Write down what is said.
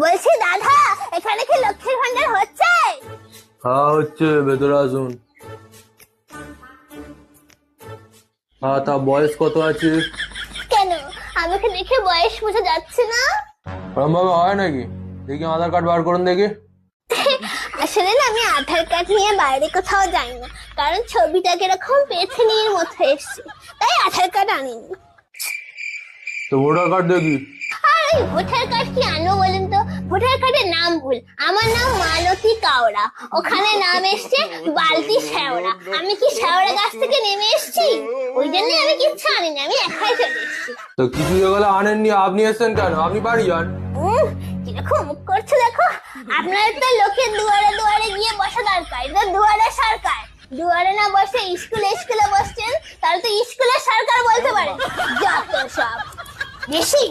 বলছি দাদা, এখানে কি লক্ষ্মীর ভান্ডার হচ্ছে? হ্যাঁ হচ্ছে, ভেতরে আসুন। হ্যাঁ, তা বয়স কত আছে? কেন, আমাকে দেখে বয়স বোঝা যাচ্ছে না? ওরম ভাবে হয় নাকি? দেখি আধার কার্ড বার করুন দেখি। আসলে না, আমি আধার কার্ড নিয়ে বাইরে কোথাও যাই না, কারণ ছবিটা কিরকম পেছনের মতো এসছে, তাই আধার কার্ড আনিনি। তো ভোটার কার্ড দেখি। আর এই ভোটার কার্ড কি আনবো বলেন তো? ভোটার কার্ডের নাম ভুল, আমার নাম মালতী কাওড়া, ওখানে নাম এসছে বালতি শেওড়া। আমি কি শেওড়া গাছ থেকে নেমে এসছি? ওই জন্য আমি কিচ্ছু আনিনি, আমি একাই চলে এসছি। তো কিছু যেগুলো আনেননি, আপনি এসছেন কেন? আপনি বাড়ি যান। কিরকম মুখ করছে দেখো। আপনার তো লোকের দুয়ারে দুয়ারে গিয়ে বসা দরকার, এটা দুয়ারে সরকার। দুয়ারে না বসে স্কুলে বসছেন, তাহলে তো স্কুলের সরকার বলতে পারে। যত সব বেশি।